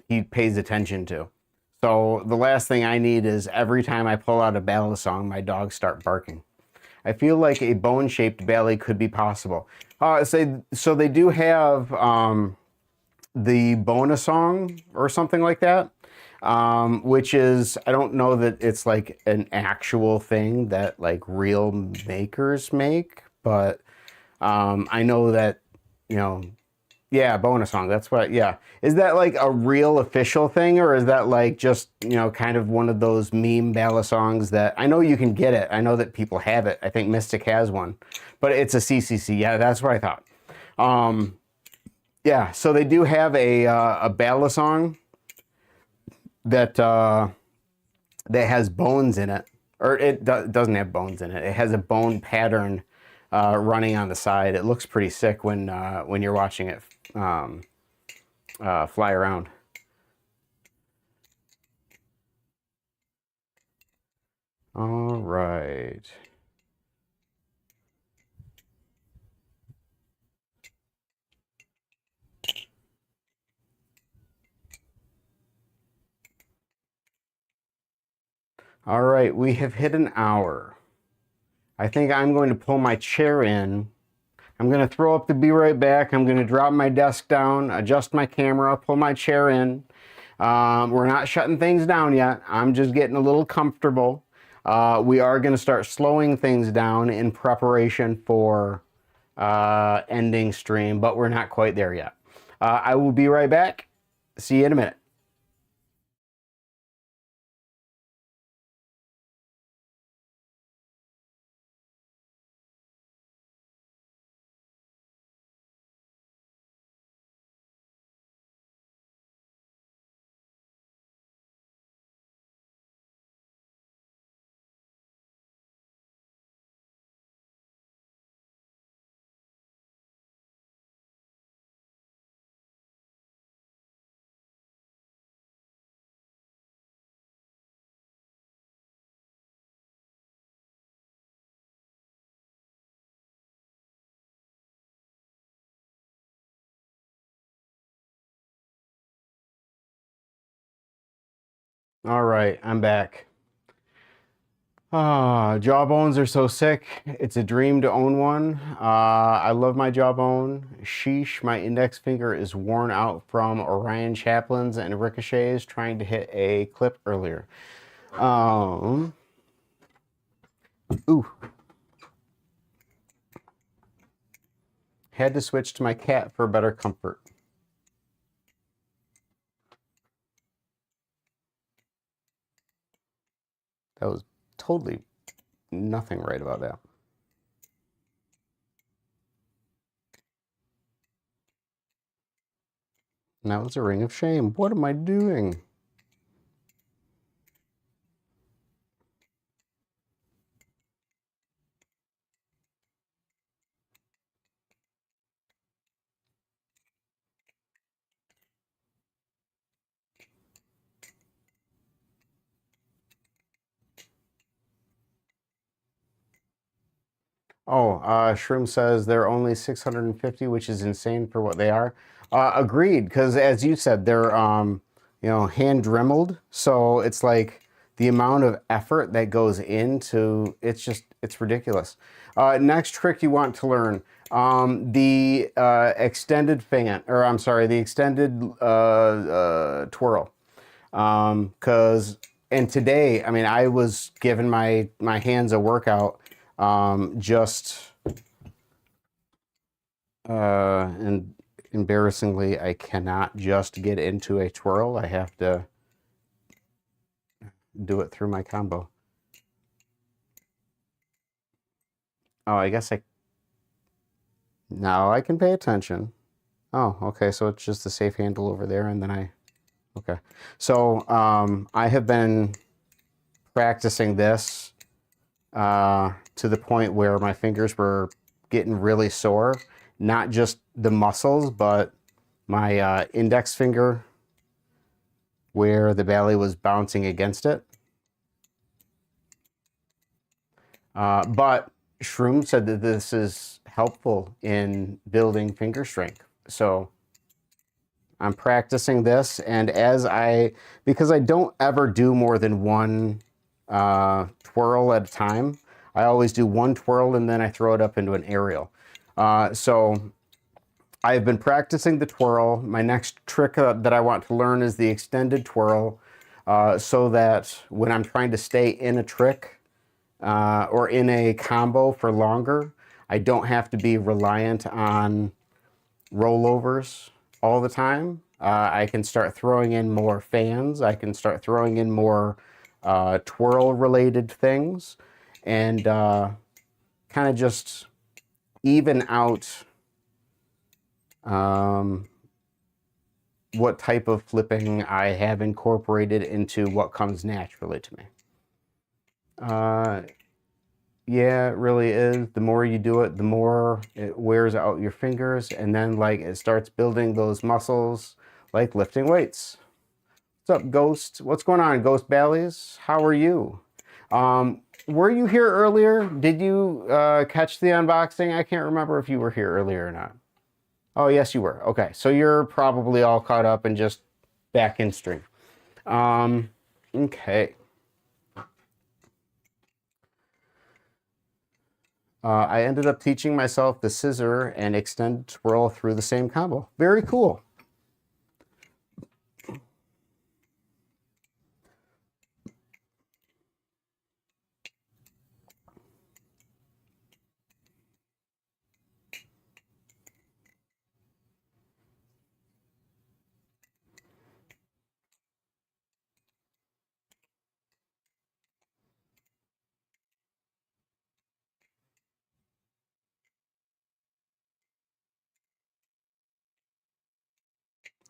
he pays attention to. So the last thing I need is every time I pull out a ballad song, my dogs start barking. I feel like a bone-shaped bally could be possible. So they do have the bonus song or something like that, which is, I don't know that it's like an actual thing that like real makers make, but I know that, you know, yeah, bonus song. That's what, yeah. Is that like a real official thing, or is that like just, you know, kind of one of those meme ballad songs that I know you can get it. I know that people have it. I think Mystic has one, but it's a CCC. Yeah, that's what I thought. Yeah, so they do have a ballad song that that has bones in it, or it doesn't have bones in it. It has a bone pattern running on the side. It looks pretty sick when you're watching it fly around. All right. All right, we have hit an hour. I think I'm going to pull my chair in. I'm going to throw up the be right back. I'm going to drop my desk down, adjust my camera, pull my chair in. We're not shutting things down yet. I'm just getting a little comfortable. We are going to start slowing things down in preparation for ending stream, but we're not quite there yet. I will be right back. See you in a minute. All right, I'm back. Jawbones are so sick. It's a dream to own one. I love my jawbone. Sheesh, my index finger is worn out from Orion Chaplin's and ricochets trying to hit a clip earlier. Ooh. Had to switch to my cat for better comfort. That was totally nothing right about that. Now it's a ring of shame. What am I doing? Oh, Shroom says they're only 650, which is insane for what they are. Agreed, because as you said, they're hand dremeled, so it's like the amount of effort that goes into it's ridiculous. Next trick you want to learn, the extended fan, or I'm sorry, the extended twirl. And today, I mean, I was giving my hands a workout. And embarrassingly, I cannot just get into a twirl. I have to do it through my combo. Oh, I guess now I can pay attention. Oh, okay, so it's just the safe handle over there, and then okay. So I have been practicing this to the point where my fingers were getting really sore. Not just the muscles, but my index finger where the Bali was bouncing against it. But Shroom said that this is helpful in building finger strength. So I'm practicing this, and because I don't ever do more than one twirl at a time, I always do one twirl and then I throw it up into an aerial. So I've been practicing the twirl. My next trick that I want to learn is the extended twirl, so that when I'm trying to stay in a trick or in a combo for longer, I don't have to be reliant on rollovers all the time. I can start throwing in more fans. I can start throwing in more twirl-related things, and kind of just even out what type of flipping I have incorporated into what comes naturally to me. Yeah, it really is. The more you do it, the more it wears out your fingers, and then like it starts building those muscles like lifting weights. What's up, Ghost? What's going on, Ghost Ballies? How are you? Were you here earlier? Did you catch the unboxing? I can't remember if you were here earlier or not. Oh, yes, you were. Okay, so you're probably all caught up and just back in stream. Okay. I ended up teaching myself the scissor and extend twirl through the same combo. Very cool.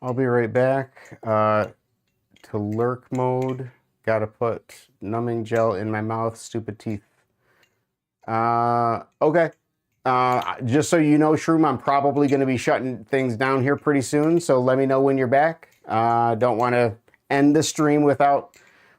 I'll be right back. To lurk mode, gotta put numbing gel in my mouth, stupid teeth. Okay. Just so you know, Shroom, I'm probably going to be shutting things down here pretty soon, so let me know when you're back. Don't want to end the stream without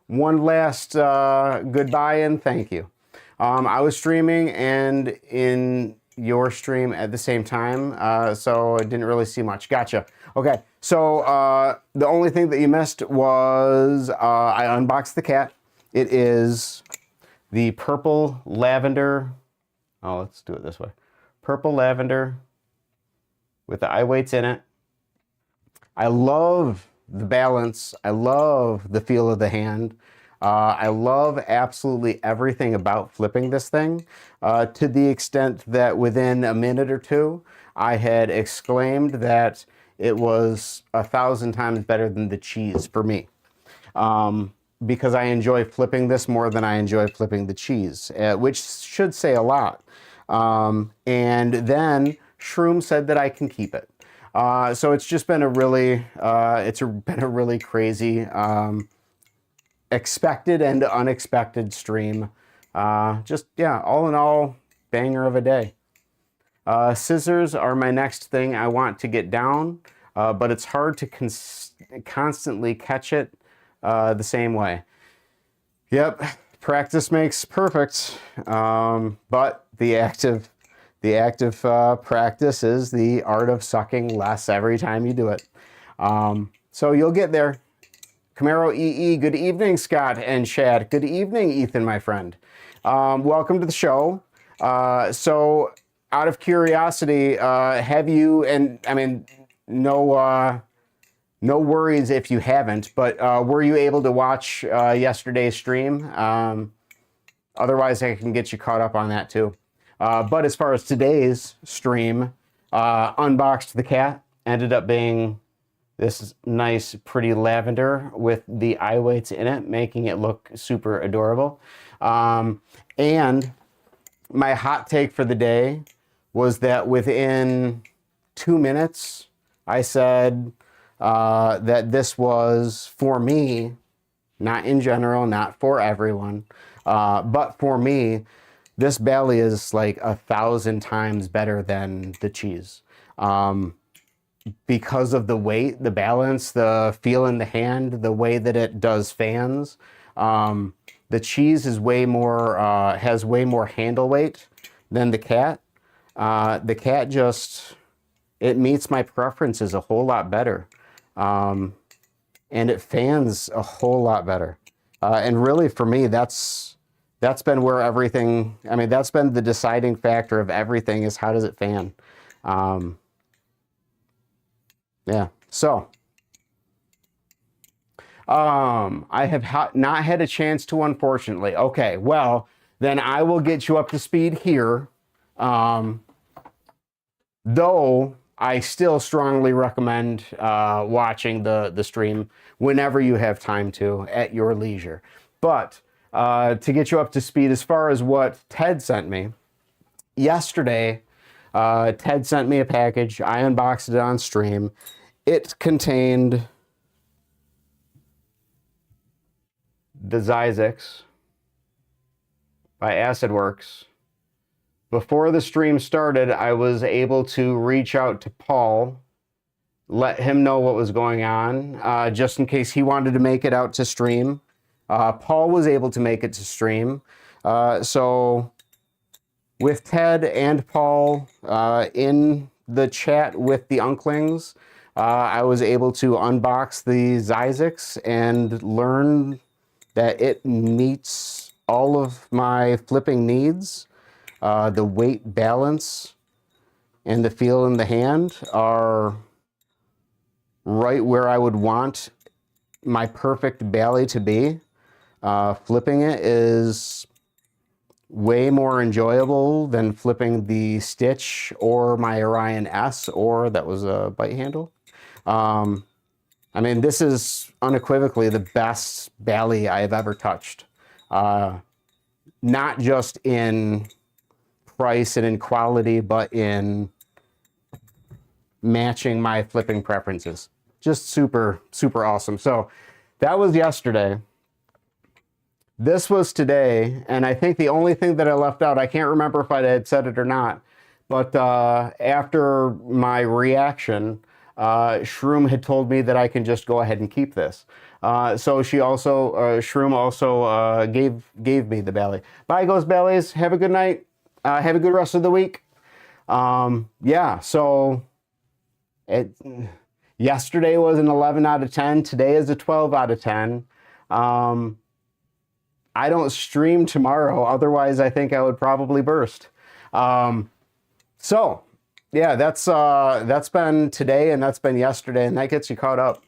one last goodbye and thank you. I was streaming and in your stream at the same time, so I didn't really see much. Gotcha. Okay, so the only thing that you missed was I unboxed the cat. It is the purple lavender. Oh, let's do it this way. Purple lavender with the eye weights in it. I love the balance. I love the feel of the hand. I love absolutely everything about flipping this thing, to the extent that within a minute or two, I had exclaimed that it was 1,000 times better than the cheese for me. Because I enjoy flipping this more than I enjoy flipping the cheese, which should say a lot. And then Shroom said that I can keep it. So it's just been a really, been a really crazy, expected and unexpected stream. Just, yeah, all in all, banger of a day. Scissors are my next thing I want to get down, but it's hard to constantly catch it the same way. Yep, practice makes perfect, but the active practice is the art of sucking less every time you do it. So you'll get there. Camaro EE, good evening, Scott and Chad. Good evening, Ethan, my friend. Welcome to the show. So out of curiosity, have you, and I mean, no worries if you haven't, but were you able to watch yesterday's stream? Otherwise, I can get you caught up on that too. But as far as today's stream, unboxed the cat, ended up being this nice, pretty lavender with the eye weights in it, making it look super adorable. And my hot take for the day was that within 2 minutes, I said that this was, for me, not in general, not for everyone, but for me, this Bali is like 1,000 times better than the cheese. Because of the weight, the balance, the feel in the hand, the way that it does fans. The cheese is way more, has way more handle weight than the cat. The cat just, it meets my preferences a whole lot better. And it fans a whole lot better. And really for me, that's been where everything, I mean, that's been the deciding factor of everything is how does it fan? Yeah, so I have not had a chance to, unfortunately. Okay, well, then I will get you up to speed here. Though I still strongly recommend watching the stream whenever you have time to, at your leisure. But to get you up to speed as far as what Ted sent me, yesterday, Ted sent me a package. I unboxed it on stream. It contained the Zyzix by AcidWorks. Before the stream started, I was able to reach out to Paul, let him know what was going on, just in case he wanted to make it out to stream. Paul was able to make it to stream. So with Ted and Paul in the chat with the Unklings, I was able to unbox the Zyzix and learn that it meets all of my flipping needs. The weight balance and the feel in the hand are right where I would want my perfect Bali to be. Flipping it is way more enjoyable than flipping the Stitch or my Orion S, or that was a bite handle. I mean, this is unequivocally the best Bali I have ever touched. Not just in price and in quality, but in matching my flipping preferences. Just super, super awesome. So that was yesterday. This was today, and I think the only thing that I left out, I can't remember if I had said it or not, but after my reaction, Shroom had told me that I can just go ahead and keep this. So she also, Shroom also gave me the Bali. Bye, Ghost Bellies. Have a good night. Have a good rest of the week. Yeah, so yesterday was an 11 out of 10. Today is a 12 out of 10. I don't stream tomorrow. Otherwise, I think I would probably burst. So, yeah, that's been today and that's been yesterday, and that gets you caught up.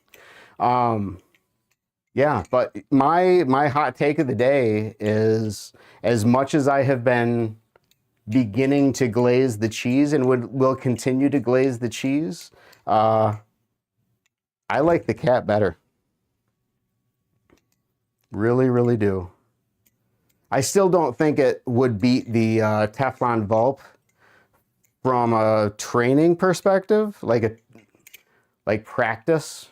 Yeah, but my hot take of the day is, as much as I have been beginning to glaze the cheese and will continue to glaze the cheese, I like the cat better. Really, really do. I still don't think it would beat the Teflon Vulp from a training perspective, like practice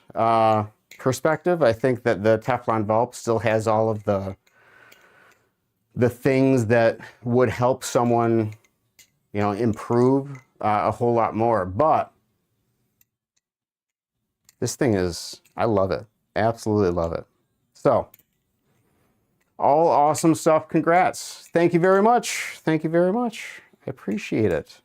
perspective. I think that the Teflon Vulp still has all of the things that would help someone, you know, improve a whole lot more. But this thing is, I love it. Absolutely love it. So, all awesome stuff. Congrats. Thank you very much. Thank you very much. I appreciate it.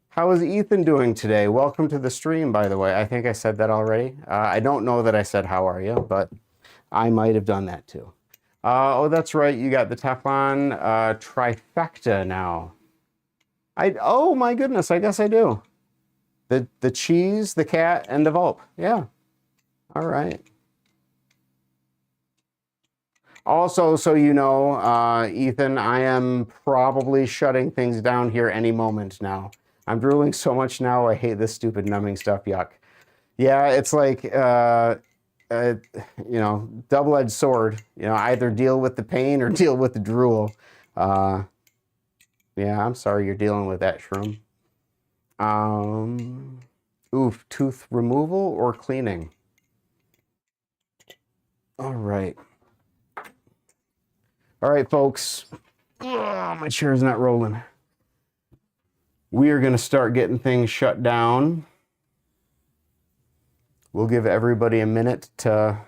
How is Ethan doing today? Welcome to the stream, by the way. I think I said that already. I don't know that I said how are you, but I might have done that too. Oh, that's right. You got the Teflon trifecta now. Oh my goodness, I guess I do. The cheese, the cat, and the Vulp. Yeah. All right. Also, so you know, Ethan, I am probably shutting things down here any moment now. I'm drooling so much now, I hate this stupid numbing stuff, yuck. Yeah, it's like, you know, double-edged sword. You know, either deal with the pain or deal with the drool. Yeah, I'm sorry you're dealing with that, Shroom. Oof, tooth removal or cleaning? All right. All right, folks. Oh, my chair's not rolling. We are going to start getting things shut down. We'll give everybody a minute or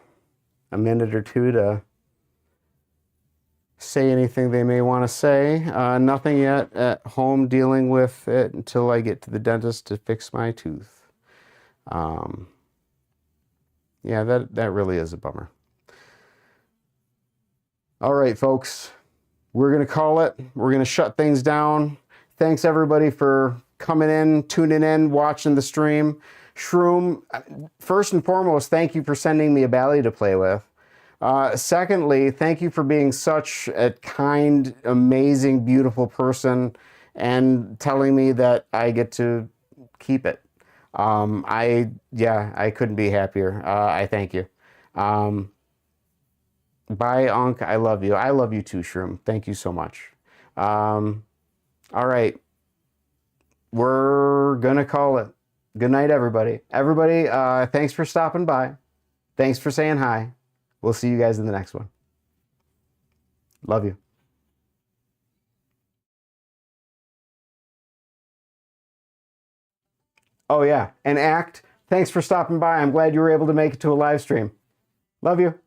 two to say anything they may want to say. Nothing yet at home, dealing with it until I get to the dentist to fix my tooth. Yeah, that really is a bummer. All right, folks, we're going to call it. We're going to shut things down. Thanks, everybody, for coming in, tuning in, watching the stream. Shroom, first and foremost, thank you for sending me a Bali to play with. Secondly, thank you for being such a kind, amazing, beautiful person and telling me that I get to keep it. I couldn't be happier. I thank you. Bye, Unc. I love you. I love you too, Shroom. Thank you so much. All right. We're going to call it. Good night, everybody. Everybody, thanks for stopping by. Thanks for saying hi. We'll see you guys in the next one. Love you. Oh, yeah. And Act, thanks for stopping by. I'm glad you were able to make it to a live stream. Love you.